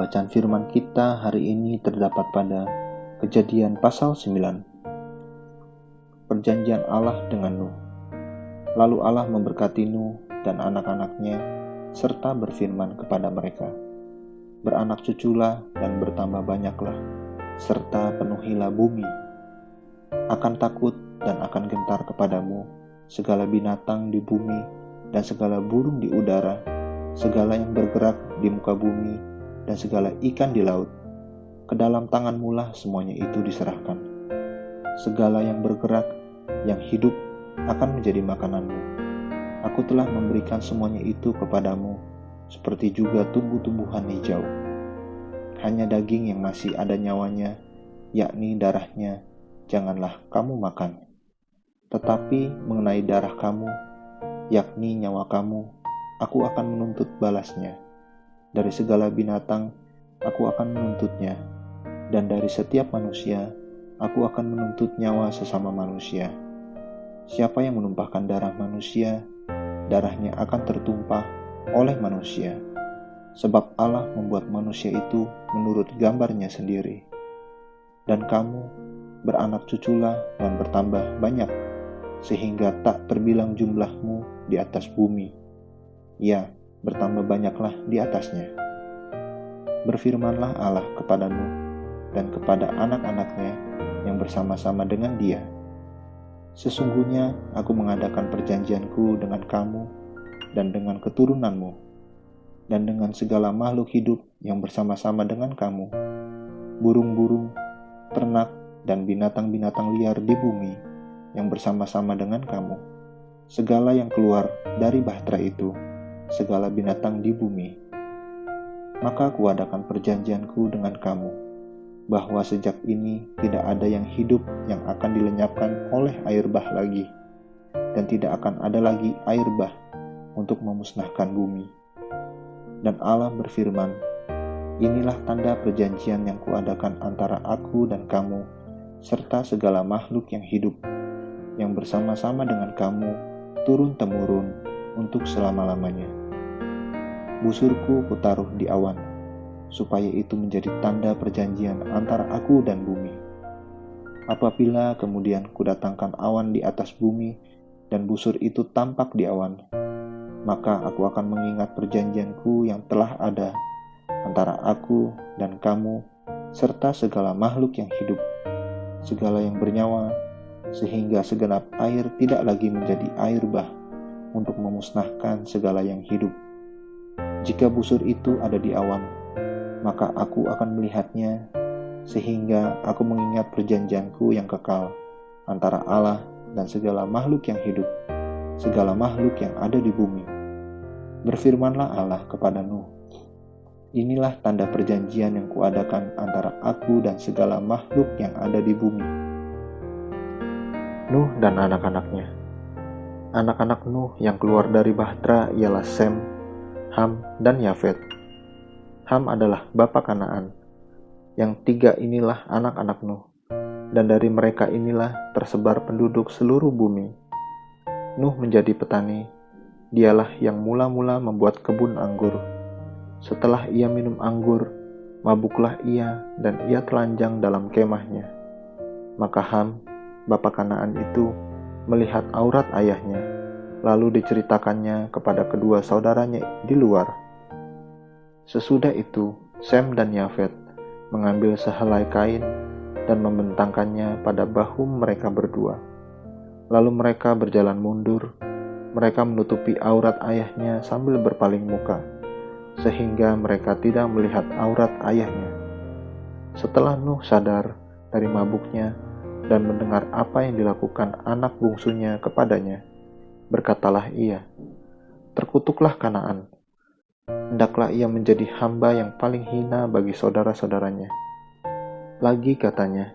Bacaan firman kita hari ini terdapat pada Kejadian pasal 9. Perjanjian Allah dengan Nuh. Lalu Allah memberkati Nuh dan anak-anaknya serta berfirman kepada mereka, "Beranak cuculah dan bertambah banyaklah, serta penuhilah bumi. Akan takut dan akan gentar kepadamu segala binatang di bumi dan segala burung di udara, segala yang bergerak di muka bumi dan segala ikan di laut. Ke dalam tanganmu lah semuanya itu diserahkan. Segala yang bergerak, yang hidup akan menjadi makananmu. Aku telah memberikan semuanya itu kepadamu, seperti juga tumbuh-tumbuhan hijau. Hanya daging yang masih ada nyawanya, yakni darahnya, janganlah kamu makan. Tetapi mengenai darah kamu, yakni nyawa kamu, aku akan menuntut balasnya. Dari segala binatang, aku akan menuntutnya, dan dari setiap manusia, aku akan menuntut nyawa sesama manusia. Siapa yang menumpahkan darah manusia, darahnya akan tertumpah oleh manusia, sebab Allah membuat manusia itu menurut gambarnya sendiri. Dan kamu beranak cuculah dan bertambah banyak, sehingga tak terbilang jumlahmu di atas bumi. Ya, bertambah banyaklah di atasnya." Berfirmanlah Allah kepada Nuh dan kepada anak-anaknya yang bersama-sama dengan dia, "Sesungguhnya aku mengadakan perjanjianku dengan kamu dan dengan keturunanmu, dan dengan segala makhluk hidup yang bersama-sama dengan kamu, burung-burung, ternak, dan binatang-binatang liar di bumi yang bersama-sama dengan kamu, segala yang keluar dari bahtera itu, segala binatang di bumi. Maka kuadakan perjanjianku dengan kamu, bahwa sejak ini tidak ada yang hidup yang akan dilenyapkan oleh air bah lagi, dan tidak akan ada lagi air bah untuk memusnahkan bumi." Dan Allah berfirman, "Inilah tanda perjanjian yang kuadakan antara aku dan kamu, serta segala makhluk yang hidup, yang bersama-sama dengan kamu, turun-temurun, untuk selama-lamanya. Busurku kutaruh di awan, supaya itu menjadi tanda perjanjian antara aku dan bumi. Apabila kemudian kudatangkan awan di atas bumi, dan busur itu tampak di awan, maka aku akan mengingat perjanjianku yang telah ada antara aku dan kamu, serta segala makhluk yang hidup, segala yang bernyawa, sehingga segenap air tidak lagi menjadi air bah untuk memusnahkan segala yang hidup. Jika busur itu ada di awan, maka aku akan melihatnya, sehingga aku mengingat perjanjianku yang kekal antara Allah dan segala makhluk yang hidup, segala makhluk yang ada di bumi." Berfirmanlah Allah kepada Nuh, "Inilah tanda perjanjian yang kuadakan antara aku dan segala makhluk yang ada di bumi." Nuh dan anak-anaknya. Anak-anak Nuh yang keluar dari bahtera ialah Sem, Ham, dan Yafet. Ham adalah bapa Kanaan. Yang tiga inilah anak-anak Nuh, dan dari mereka inilah tersebar penduduk seluruh bumi. Nuh menjadi petani. Dialah yang mula-mula membuat kebun anggur. Setelah ia minum anggur, mabuklah ia dan ia telanjang dalam kemahnya. Maka Ham, bapa Kanaan itu, melihat aurat ayahnya, lalu diceritakannya kepada kedua saudaranya di luar. Sesudah itu, Sem dan Yafet mengambil sehelai kain dan membentangkannya pada bahu mereka berdua. Lalu mereka berjalan mundur. Mereka menutupi aurat ayahnya sambil berpaling muka, sehingga mereka tidak melihat aurat ayahnya. Setelah Nuh sadar dari mabuknya dan mendengar apa yang dilakukan anak bungsunya kepadanya, berkatalah ia, "Terkutuklah Kanaan. Hendaklah ia menjadi hamba yang paling hina bagi saudara-saudaranya." Lagi katanya,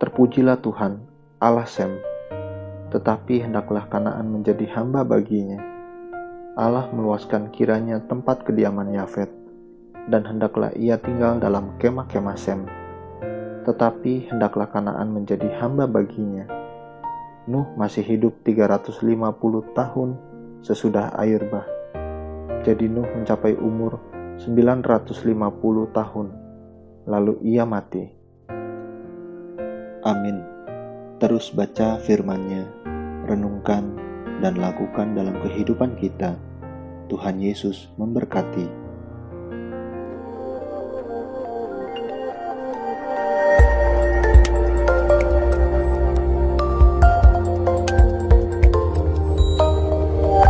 "Terpujilah Tuhan, Allah Sem, tetapi hendaklah Kanaan menjadi hamba baginya." Allah meluaskan kiranya tempat kediaman Yafet, dan hendaklah ia tinggal dalam kemah-kemah Sem, tetapi hendaklah Kanaan menjadi hamba baginya. Nuh masih hidup 350 tahun sesudah air bah. Jadi Nuh mencapai umur 950 tahun, lalu ia mati. Amin. Terus baca firman-Nya, renungkan dan lakukan dalam kehidupan kita. Tuhan Yesus memberkati.